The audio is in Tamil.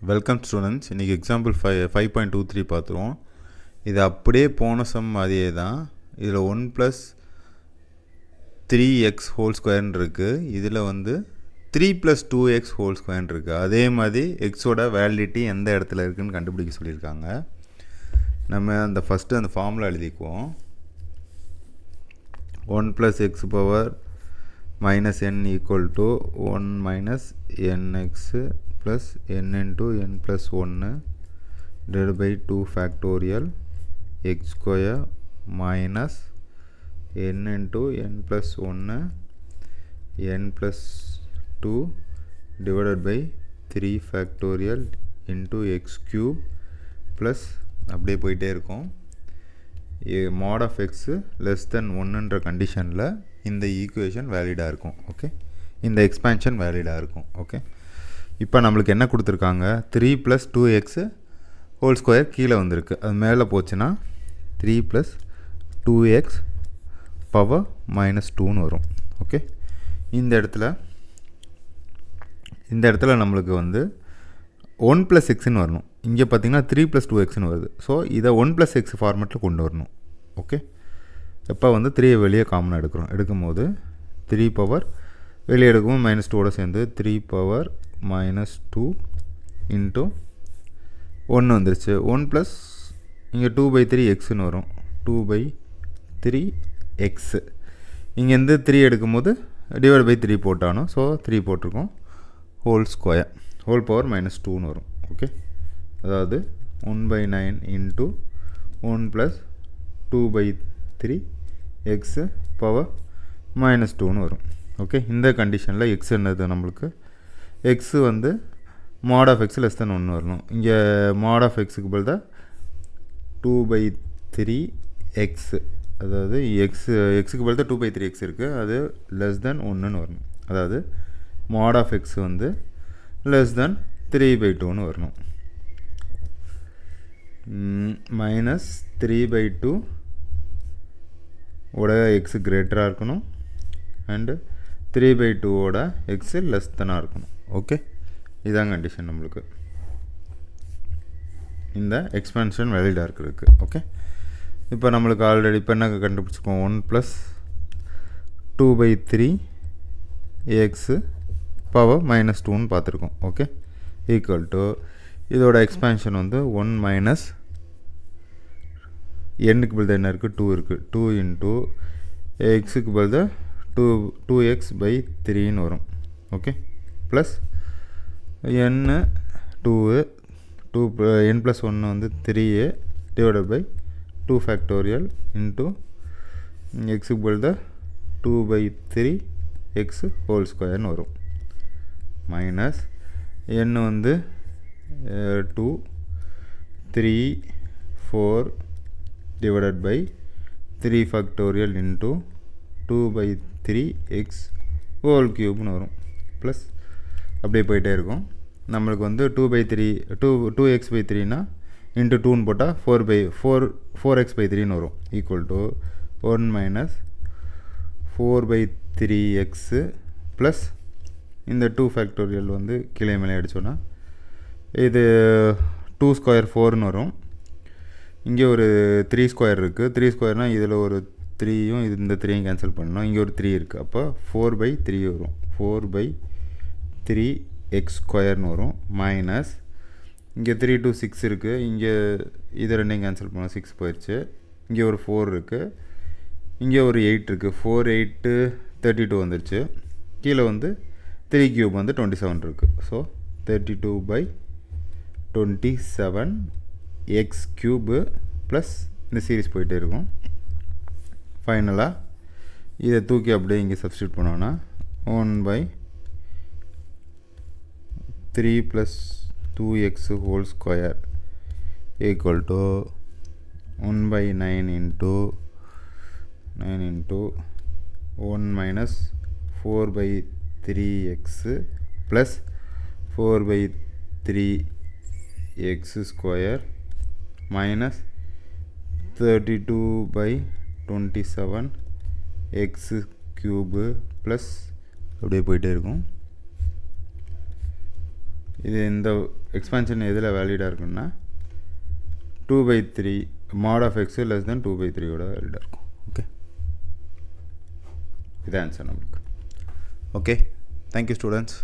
Welcome students. இன்றைக்கி எக்ஸாம்பிள் 5.23 பார்த்துருவோம். இது அப்படியே போன சம் மாதிரியே தான். இதில் 1 + 3x² இருக்குது. இதில் வந்து 3 + 2x² இருக்குது. அதே மாதிரி எக்ஸோட வேலிடிட்டி எந்த இடத்துல இருக்குதுன்னு கண்டுபிடிக்க சொல்லியிருக்காங்க. நம்ம அந்த ஃபஸ்ட்டு அந்த formula எழுதிக்குவோம். 1 + x power -n = 1 - nx plus n into n plus 1 divided by 2 factorial x square minus n into n plus 1 n plus 2 divided by 3 factorial into x cube plus அப்படியே போயிட்டே இருக்கும். mod of x less than 1ன்ற கண்டிஷனில் இந்த ஈக்குவேஷன் வேலிடாக இருக்கும். ஓகே, இந்த எக்ஸ்பேன்ஷன் வேலிடாக இருக்கும். ஓகே, இப்போ நம்மளுக்கு என்ன கொடுத்துருக்காங்க, 3 + 2x² கீழே வந்திருக்கு. அது மேலே போச்சுன்னா 3 + 2x பவர் -2ன்னு வரும். ஓகே, இந்த இடத்துல நம்மளுக்கு வந்து 1 + xன்னு வரணும். இங்கே பார்த்தீங்கன்னா 3 + 2xன்னு வருது. ஸோ இதை 1 + x ஃபார்மேட்டில் கொண்டு வரணும். ஓகே, எப்போ வந்து 3 வெளியே காமனாக எடுக்கும்போது 3 பவர் வெளியே எடுக்கும்போது -2ஓட சேர்ந்து 3 பவர் -2 இன்ட்டு 1 வந்துருச்சு. 1 ப்ளஸ் இங்கே 2/3xன்னு வரும். 2/3x இங்கேருந்து 3 எடுக்கும்போது /3 போட்டானோ. ஸோ 3 போட்டிருக்கோம். ஹோல் பவர் -2ன்னு வரும். ஓகே, அதாவது 1/9 இன்ட்டு 1 + 2/3x பவர் -2ன்னு வரும். ஓகே, இந்த கண்டிஷனில் x என்னது நம்மளுக்கு, x வந்து mod of x less than 1 வரணும். இங்கே mod of xக்கு பதிலாக 2/3x, அதாவது xக்கு பதிலாக 2/3x இருக்குது, அது லெஸ் தென் 1ன்னு வரணும். அதாவது mod of x வந்து லெஸ் தென் 3/2ன்னு வரணும். -3/2 ஓட x கிரேட்டராக இருக்கணும் அண்டு 3/2 ஓட x லெஸ் தெனாக இருக்கணும். ஓகே, இதான் கண்டிஷன் நம்மளுக்கு இந்த எக்ஸ்பென்ஷன் வேலிடாக இருக்கிறதுக்கு. ஓகே, இப்போ நம்மளுக்கு ஆல்ரெடி இப்போ என்ன கண்டுபிடிச்சிருக்கோம், 1 + 2/3x பவர் -2ன்னு பார்த்துருக்கோம். ஓகே, ஈக்குவல் டு இதோட எக்ஸ்பேன்ஷன் வந்து 1 மைனஸ் n-க்கு பதிலாக என்ன இருக்குது, 2 இருக்குது. 2 இன்ட்டு x-க்கு பதிலாக 2x/3ன்னு வரும். ஓகே, ப்ளஸ் n + 1 வந்து 3 டிவைடட் பை 2 ஃபேக்டோரியல் இன்ட்டு x-க்கு பதிலாக 2/3x² வரும். மைனஸ் n வந்து 2 3 4 divided by 3 factorial into 2/3x³ வரும். ப்ளஸ் அப்படியே போயிட்டே இருக்கும். நம்மளுக்கு வந்து 2x/3னா இன்ட்டு 2ன்னு போட்டால் 4x/3ன்னு வரும். Equal to 1 minus 4/3x plus இந்த 2 ஃபேக்டோரியல் வந்து கீழே மேலே அடித்தோன்னா இது 2² 4ன்னு வரும். இங்கே ஒரு 3² இருக்குது. 3² இதில் ஒரு 3யும் இந்த 3யும் கேன்சல் பண்ணணும். இங்கே ஒரு 3 இருக்குது. அப்போ 4/3 வரும். 4/3x² வரும். மைனஸ் இங்கே 3 to 6 இருக்குது. இங்கே இது ரெண்டையும் கேன்சல் பண்ணோம். 6 போயிடுச்சு. இங்கே ஒரு 4 இருக்குது. இங்கே ஒரு 8 இருக்குது. 4 8 32 வந்துருச்சு. கீழே வந்து 3³ வந்து 27 இருக்குது. ஸோ 32/27 x³ ப்ளஸ் இந்த சீரீஸ் போயிட்டே இருக்கும். ஃபைனலாக இதை தூக்கி அப்படியே இங்கே சப்ஸ்டியூட் பண்ணோன்னா 1/3 + 2x² equal to 1/9 into 1 minus 4/3x plus 4/3x² minus 32/27 x³ plus அப்படியே போயிட்டே இருக்கும். இது இந்த எக்ஸ்பான்ஷன் எதில் வேலிடாக இருக்குன்னா 2/3 mod of x less than 2/3 ஓட வேலிடாக இருக்கும். ஓகே, இது ஆன்சர் நம்மளுக்கு. Okay, thank you students.